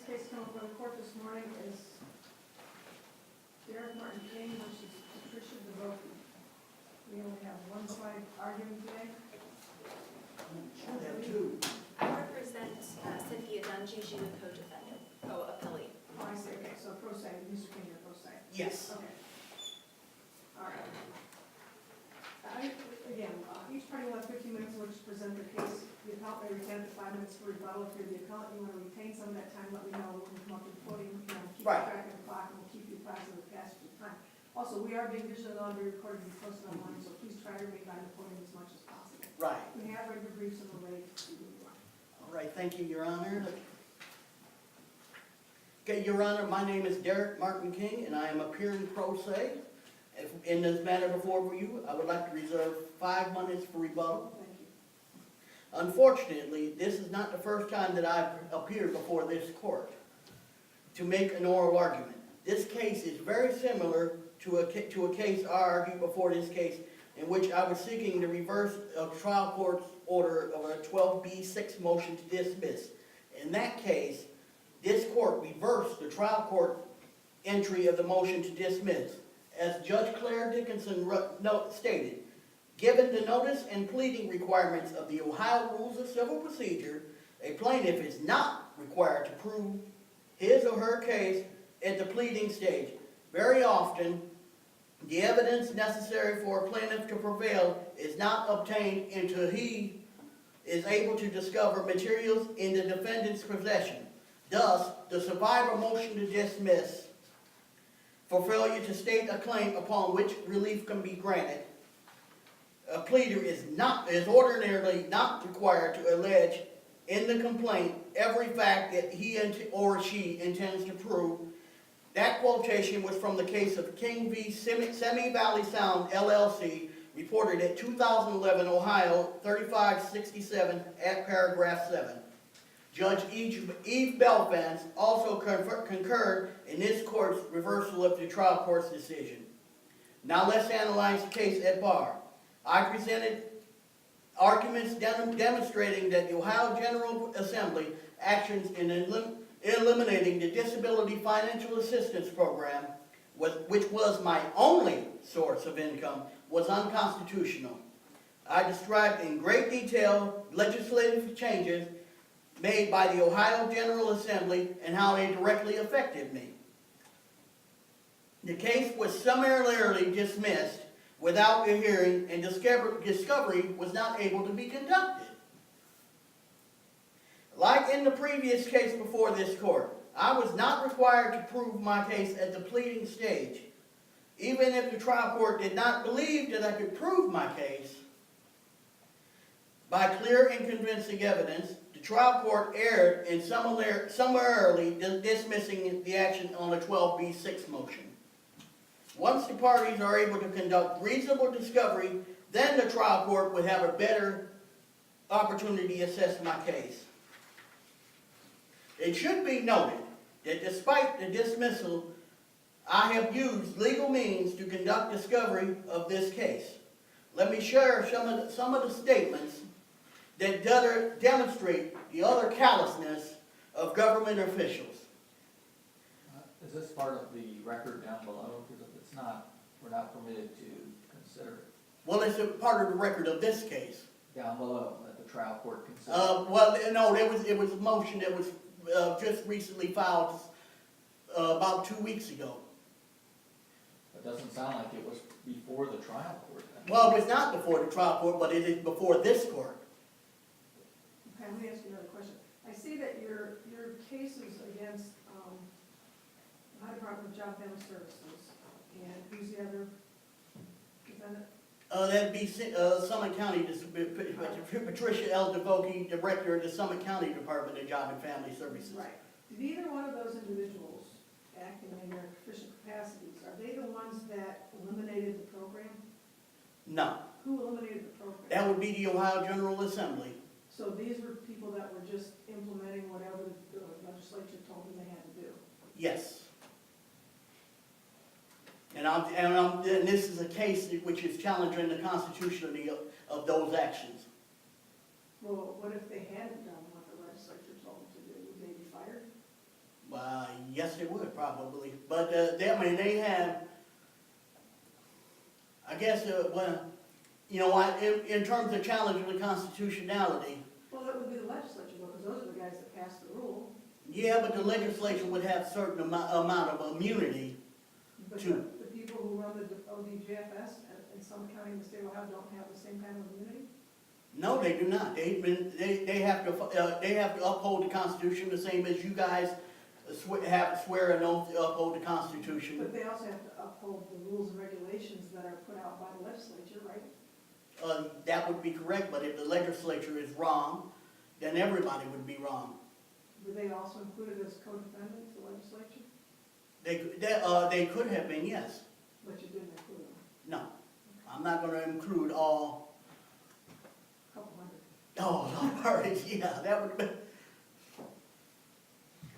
case coming before the court this morning is Derek Martin King versus Patricia Divoky. We only have one side arguing today. Should have two. I represent Cynthia Dungy, she's a co-defendant, co-appellee. Oh, I see, okay, so pro se, Mr. King, you're pro se. Yes. Okay. All right. Each party will have 15 minutes in which to present their case. The appellant may retain up to 5 minutes for rebuttal. If you're the appellant, you want to retain some of that time, let me know. We can come up to the podium, keep Right. track of the clock, and we'll keep you apprised of the passage of time. Also, we are being visually on, being recorded, and posted online, so please try to remain by the podium as much as possible. Right. We have read the briefs and we're ready to see who you are. All right, thank you, Your Honor. Okay, Your Honor, my name is Derek Martin King, and I am appearing pro se. In this matter before you, I would like to reserve 5 minutes for rebuttal. Thank you. Unfortunately, this is not the first time that I've appeared before this court to make an oral argument. This case is very similar to a case I argued before this case, in which I was seeking to reverse a trial court's order of a 12B6 motion to dismiss. In that case, this court reversed the trial court entry of the motion to dismiss. As Judge Claire Dickinson stated, given the notice and pleading requirements of the Ohio Rules of Civil Procedure, a plaintiff is not required to prove his or her case at the pleading stage. Very often, the evidence necessary for a plaintiff to prevail is not obtained until he is able to discover materials in the defendant's possession. Thus, the survivor motion to dismiss for failure to state a claim upon which relief can be granted, a pleader is ordinarily not required to allege in the complaint every fact that he or she intends to prove. That quotation was from the case of King v. Semi Valley Sound, LLC, reported at 2011 Ohio 3567 at paragraph 7. Judge Eve Belfans also concurred in this court's reversal of the trial court's decision. Now let's analyze the case at bar. I presented arguments demonstrating that the Ohio General Assembly actions in eliminating the Disability Financial Assistance Program, which was my only source of income, was unconstitutional. I described in great detail legislative changes made by the Ohio General Assembly and how they directly affected me. The case was summarily dismissed without a hearing, and discovery was not able to be conducted. Like in the previous case before this court, I was not required to prove my case at the pleading stage. Even if the trial court did not believe that I could prove my case by clear and convincing evidence, the trial court erred in summarily dismissing the action on a 12B6 motion. Once the parties are able to conduct reasonable discovery, then the trial court would have a better opportunity to assess my case. It should be noted that despite the dismissal, I have used legal means to conduct discovery of this case. Let me share some of the statements that demonstrate the utter callousness of government officials. Is this part of the record down below? Because if it's not, we're not permitted to consider it. Well, it's a part of the record of this case. Down below, that the trial court considered. Well, no, it was a motion that was just recently filed about 2 weeks ago. It doesn't sound like it was before the trial court. Well, it was not before the trial court, but it is before this court. Okay, let me ask you another question. I see that your case is against the Ohio Department of Job and Family Services, and who's the other defendant? That'd be Summit County, Patricia L. Divoky, Director of the Summit County Department of Job and Family Services. Right. Did either one of those individuals, acting in their official capacities, are they the ones that eliminated the program? No. Who eliminated the program? That would be the Ohio General Assembly. So these were people that were just implementing whatever the legislature told them they had to do? Yes. And this is a case which is challenging the constitutionality of those actions. Well, what if they hadn't done what the legislature told them to do? Would they be fired? Yes, it would, probably, but, I mean, they have, I guess, well, you know, in terms of challenging the constitutionality, Well, that would be the legislature, because those are the guys that passed the rule. yeah, but the legislature would have certain amount of immunity. But Two. the people who run the ODJFS in some county in the state of Ohio don't have the same kind of immunity? No, they do not. They have to uphold the Constitution the same as you guys have to swear an oath to uphold the Constitution. But they also have to uphold the rules and regulations that are put out by the legislature, right? That would be correct, but if the legislature is wrong, then everybody would be wrong. Were they also included as co-defendants, the legislature? They could have been, yes. But you didn't include them, No, I'm not gonna include all, a couple hundred. all parties, yeah, that would be.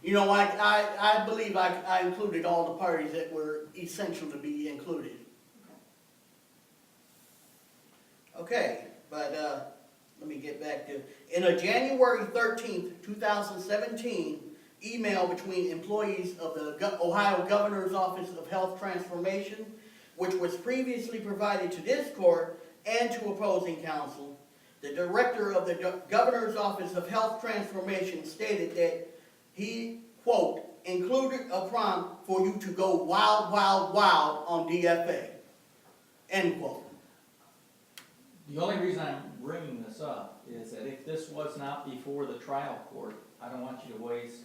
You know, I believe I included all the parties that were essential to be included. Okay, but, let me get back to, in a January 13th, 2017 email between employees of the Ohio Governor's Office of Health Transformation, which was previously provided to this court and to opposing counsel, the director of the Governor's Office of Health Transformation stated that he, quote, included a prompt for you to go wild, wild, wild on DFA, end quote. The only reason I'm bringing this up is that if this was not before the trial court, I don't want you to waste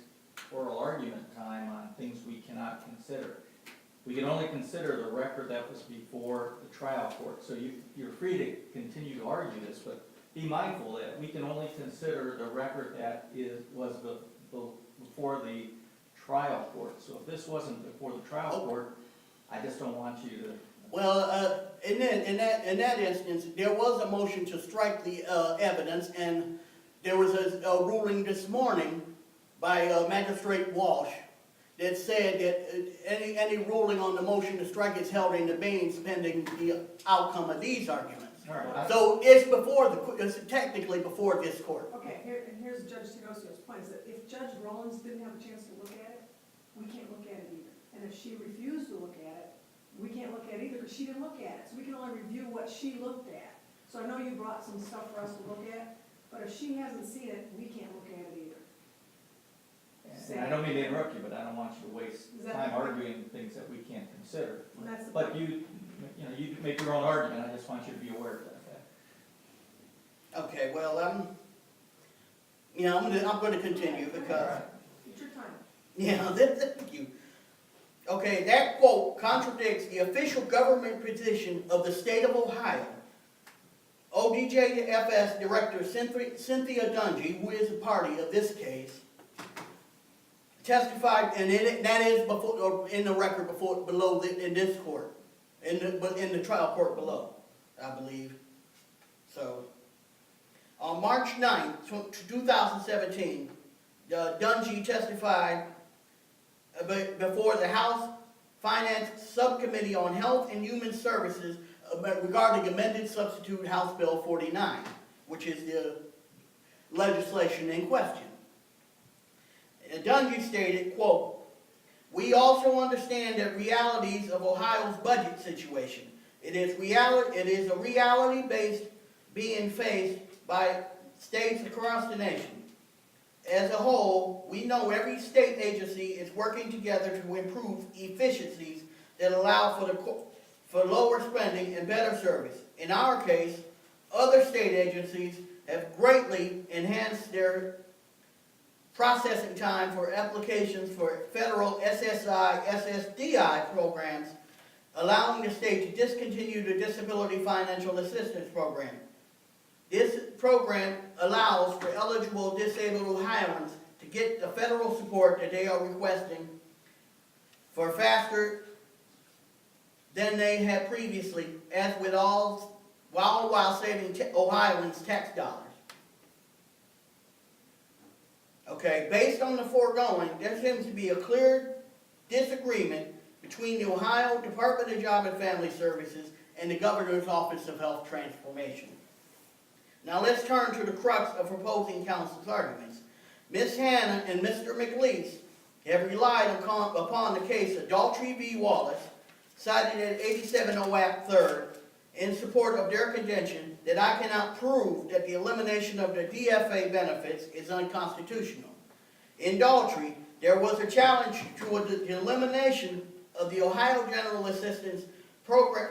oral argument time on things we cannot consider. We can only consider the record that was before the trial court. So you're free to continue to argue this, but be mindful that we can only consider the record that was before the trial court. So if this wasn't before the trial court, I just don't want you to. Well, in that instance, there was a motion to strike the evidence, and there was a ruling this morning by Magistrate Walsh that said that any ruling on the motion to strike is held in abeyance pending the outcome of these arguments. All right. So it's it's technically before this court. Okay, here's Judge Tegosio's point, is that if Judge Rollins didn't have a chance to look at it, we can't look at it either. And if she refused to look at it, we can't look at it either, because she didn't look at it. So we can only review what she looked at. So I know you brought some stuff for us to look at, but if she hasn't seen it, we can't look at it either. And I don't mean to interrupt you, but I don't want you to waste Is that time the point? arguing things that we can't consider. And that's the But point. you make your own argument, I just want you to be aware of that. Okay, well, I'm gonna continue because, It's your time. yeah, thank you. Okay, that quote contradicts the official government position of the state of Ohio. ODJFS Director Cynthia Dungy, who is a party of this case, testified, and that is in the record in this court, in the trial court below, I believe. So, on March 9th, 2017, Dungy testified before the House Finance Subcommittee on Health and Human Services regarding amended substitute House Bill 49, which is the legislation in question. Dungy stated, quote, "We also understand the realities of Ohio's budget situation. It is a reality being faced by states across the nation. As a whole, we know every state agency is working together to improve efficiencies that allow for lower spending and better service. In our case, other state agencies have greatly enhanced their processing time for applications for federal SSI, SSDI programs, allowing the state to discontinue the Disability Financial Assistance Program. This program allows for eligible disabled Ohioans to get the federal support that they are requesting for faster than they had previously, as with while saving Ohioans tax dollars." Okay, based on the foregoing, there seems to be a clear disagreement between the Ohio Department of Job and Family Services and the Governor's Office of Health Transformation. Now let's turn to the crux of opposing counsel's arguments. Ms. Hanna and Mr. McLeese have relied upon the case of Daltrey v. Wallace, cited at 87 App. 3rd, in support of their contention that I cannot prove that the elimination of the DFA benefits is unconstitutional. In Daltrey, there was a challenge to the elimination of the Ohio General Assistance Program,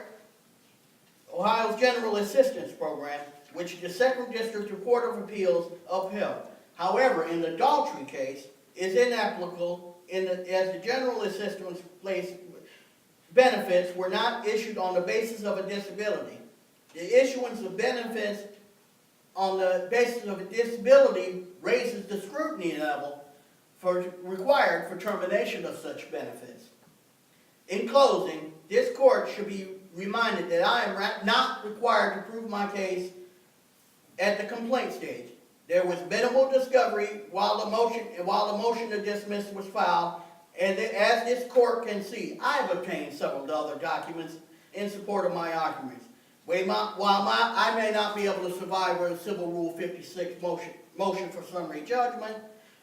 which the Second District Court of Appeals upheld. However, in the Daltrey case, is inapplicable as the General Assistance benefits were not issued on the basis of a disability. The issuance of benefits on the basis of a disability raises the scrutiny level required for termination of such benefits. In closing, this court should be reminded that I am not required to prove my case at the complaint stage. There was minimal discovery while the motion to dismiss was filed, and as this court can see, I have obtained several other documents in support of my arguments. I may not be able to survive a Civil Rule 56 motion for summary judgment,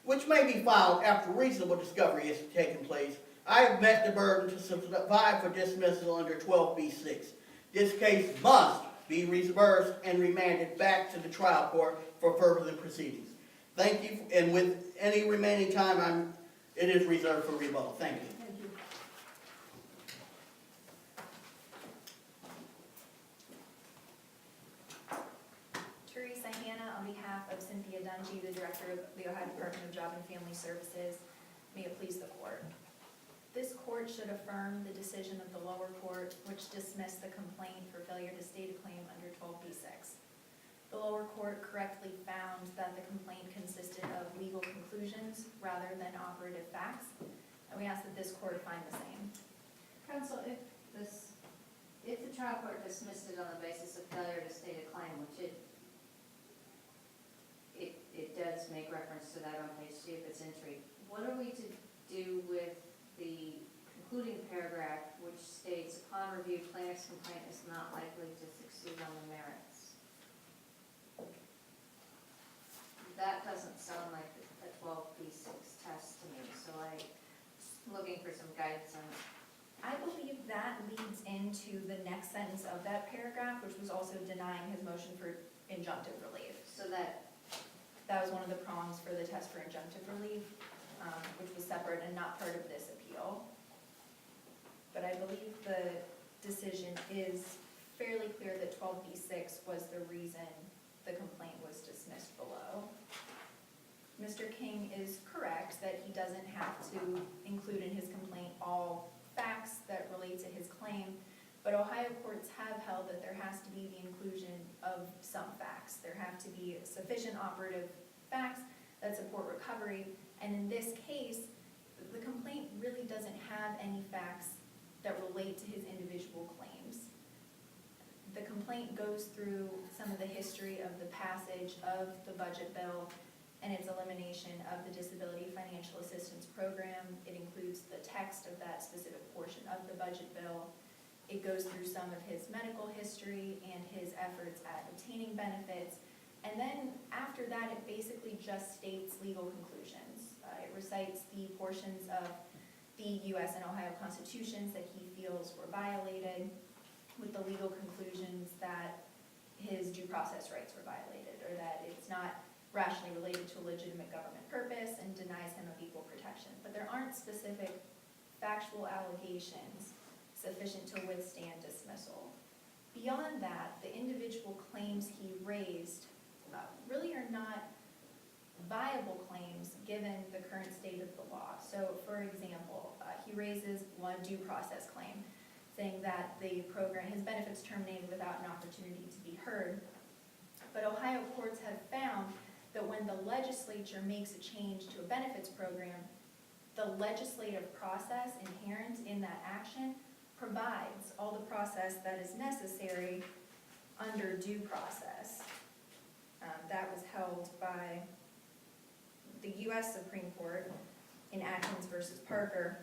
which may be filed after reasonable discovery has taken place, I have met the burden to survive for dismissal under 12b-6. This case must be reversed and remanded back to the trial court for further proceedings. Thank you, and with any remaining time, it is reserved for rebuttal. Thank you. Thank you. Teresa Hanna, on behalf of Cynthia Dungy, the Director of the Ohio Department of Job and Family Services, may it please the court. This court should affirm the decision of the lower court, which dismissed the complaint for failure to state a claim under 12b-6. The lower court correctly found that the complaint consisted of legal conclusions rather than operative facts, and we ask that this court find the same. Counsel, if the trial court dismissed it on the basis of failure to state a claim, which it does make reference to that on page 2 of its entry, what are we to do with the concluding paragraph which states, upon review, plaintiff's complaint is not likely to succeed on the merits? That doesn't sound like a 12b-6 test to me, so I'm looking for some guidance on it. I believe that leads into the next sentence of that paragraph, which was also denying his motion for injunctive relief. So that was one of the prongs for the test for injunctive relief, which was separate and not part of this appeal. But I believe the decision is fairly clear that 12b-6 was the reason the complaint was dismissed below. Mr. King is correct that he doesn't have to include in his complaint all facts that relate to his claim, but Ohio courts have held that there has to be the inclusion of some facts. There have to be sufficient operative facts that support recovery, and in this case, the complaint really doesn't have any facts that relate to his individual claims. The complaint goes through some of the history of the passage of the budget bill and its elimination of the Disability Financial Assistance Program. It includes the text of that specific portion of the budget bill. It goes through some of his medical history and his efforts at obtaining benefits. And then after that, it basically just states legal conclusions. It recites the portions of the U.S. and Ohio constitutions that he feels were violated, with the legal conclusions that his due process rights were violated, or that it's not rationally related to a legitimate government purpose and denies him of equal protection. But there aren't specific factual allegations sufficient to withstand dismissal. Beyond that, the individual claims he raised really are not viable claims given the current state of the law. So, for example, he raises one due process claim, saying that the program, his benefits terminated without an opportunity to be heard. But Ohio courts have found that when the legislature makes a change to a benefits program, the legislative process inherent in that action provides all the process that is necessary under due process. That was held by the U.S. Supreme Court in Atkins versus Parker,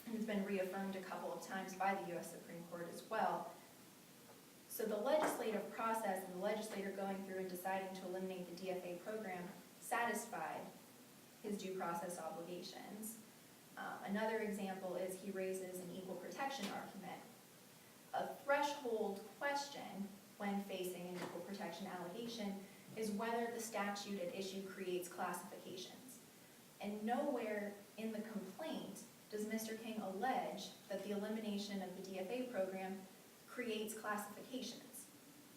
and it's been reaffirmed a couple of times by the U.S. Supreme Court as well. So the legislative process and the legislator going through and deciding to eliminate the DFA program satisfied his due process obligations. Another example is he raises an equal protection argument. A threshold question when facing an equal protection allegation is whether the statute at issue creates classifications. And nowhere in the complaint does Mr. King allege that the elimination of the DFA program creates classifications.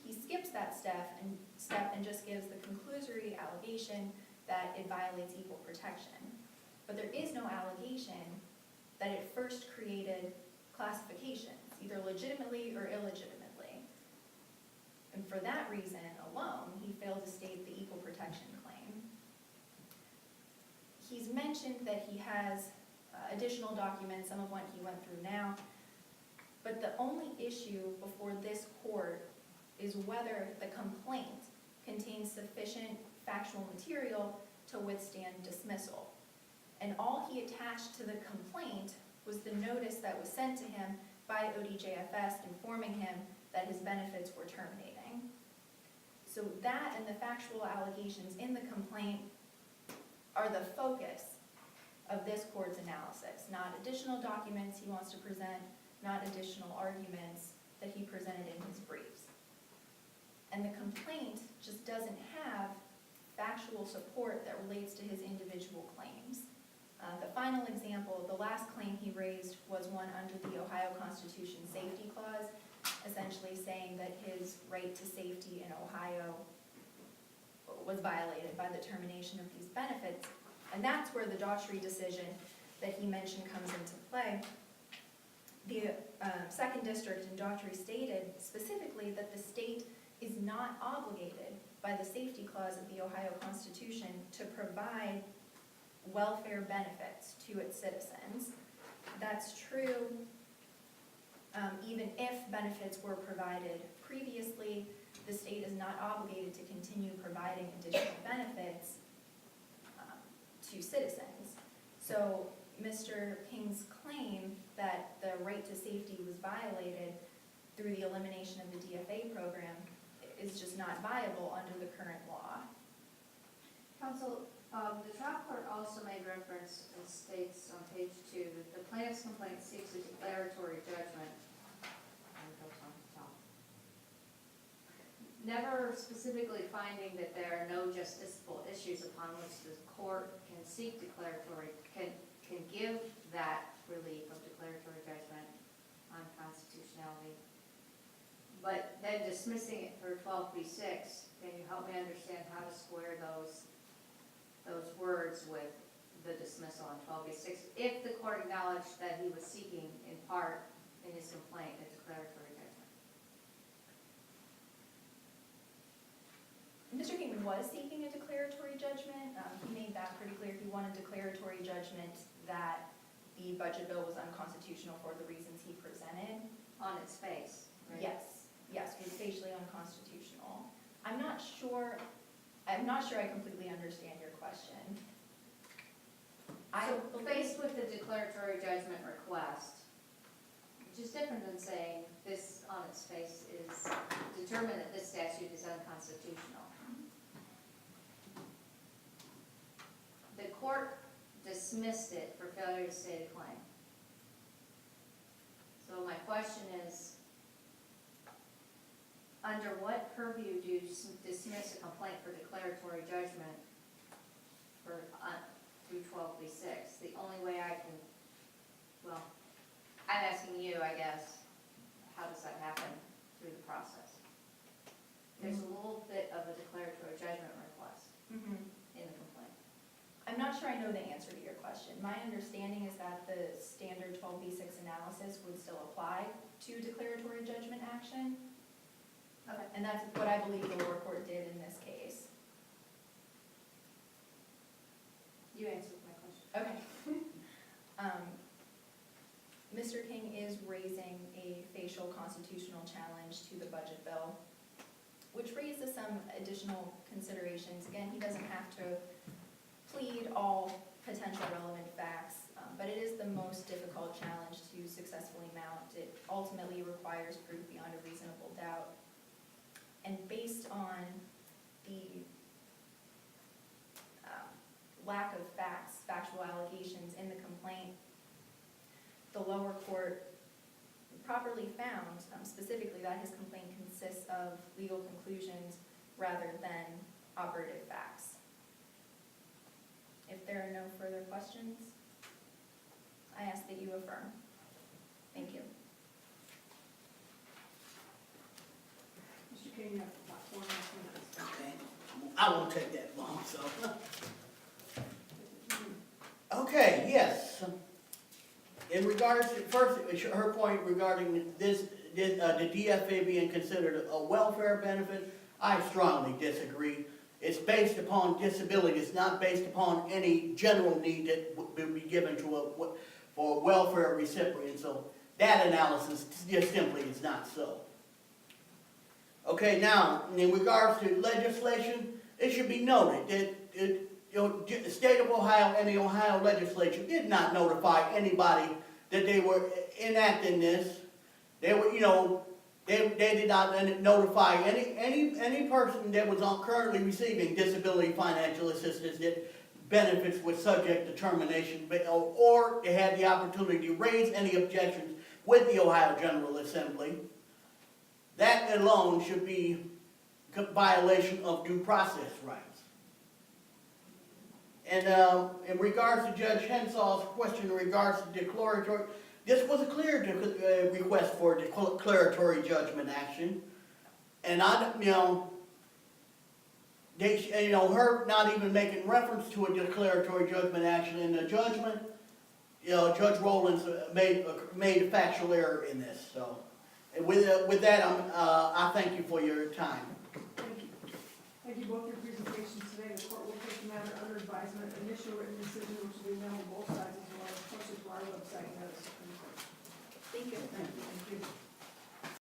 He skips that step and just gives the conclusory allegation that it violates equal protection. But there is no allegation that it first created classifications, either legitimately or illegitimately. And for that reason alone, he failed to state the equal protection claim. He's mentioned that he has additional documents, some of what he went through now, but the only issue before this court is whether the complaint contains sufficient factual material to withstand dismissal. And all he attached to the complaint was the notice that was sent to him by ODJFS informing him that his benefits were terminating. So that and the factual allegations in the complaint are the focus of this court's analysis, not additional documents he wants to present, not additional arguments that he presented in his briefs. And the complaint just doesn't have factual support that relates to his individual claims. The final example, the last claim he raised was one under the Ohio Constitution Safety Clause, essentially saying that his right to safety in Ohio was violated by the termination of these benefits. And that's where the Daughtry decision that he mentioned comes into play. The second district in Daughtry stated specifically that the state is not obligated by the safety clause of the Ohio Constitution to provide welfare benefits to its citizens. That's true even if benefits were provided previously. The state is not obligated to continue providing additional benefits to citizens. So Mr. King's claim that the right to safety was violated through the elimination of the DFA program is just not viable under the current law. Counsel, the trial court also made reference and states on page 2 that the plaintiff's complaint seeks a declaratory judgment. Never specifically finding that there are no justiciable issues upon which the court can seek declaratory, can give that relief of declaratory judgment on constitutionality. But then dismissing it for 12b-6, can you help me understand how to square those words with the dismissal on 12b-6? If the court acknowledged that he was seeking, in part, in his complaint, a declaratory judgment. Mr. King was seeking a declaratory judgment. He made that pretty clear. He wanted declaratory judgment that the budget bill was unconstitutional for the reasons he presented. On its face, right? Yes, it was facially unconstitutional. I'm not sure I completely understand your question. So faced with the declaratory judgment request, which is different than saying this on its face is determined that this statute is unconstitutional. The court dismissed it for failure to state a claim. So my question is, under what purview do you dismiss a complaint for declaratory judgment for through 12b-6? The only way I can, well, I'm asking you, I guess, how does that happen through the process? There's a little bit of a declaratory judgment request in the complaint. I'm not sure I know the answer to your question. My understanding is that the standard 12b-6 analysis would still apply to declaratory judgment action. Okay. And that's what I believe the lower court did in this case. You answered my question. Okay. Mr. King is raising a facial constitutional challenge to the budget bill, which raises some additional considerations. Again, he doesn't have to plead all potential relevant facts, but it is the most difficult challenge to successfully mount. It ultimately requires proof beyond a reasonable doubt. And based on the lack of factual allegations in the complaint, court properly found, specifically that his complaint consists of legal conclusions rather than operative facts. If there are no further questions, I ask that you affirm. Thank you. Mr. King, you have about 4 minutes. Okay, I won't take that long, so. Okay, yes. In regards to, first, her point regarding this, the DFA being considered a welfare benefit, I strongly disagree. It's based upon disability, it's not based upon any general need that would be given to for a welfare recipient, so that analysis just simply is not so. Okay, now, in regards to legislation, it should be noted that the state of Ohio and the Ohio legislature did not notify anybody that they were enacting this. They were, they did not notify any person that was currently receiving disability financial assistance that benefits were subject to termination, or they had the opportunity to raise any objections with the Ohio General Assembly. That alone should be a violation of due process rights. And in regards to Judge Hensall's question in regards to declaratory, this was a clear request for declaratory judgment action. And her not even making reference to a declaratory judgment action in the judgment, Judge Rowlands made a factual error in this. So, and with that, I thank you for your time. Thank you. Thank you both for your presentations today. The court will take the matter under advisement, initial written decision, which will be mailed to both sides as well as posted to our website and at the Supreme Court. Thank you. Thank you.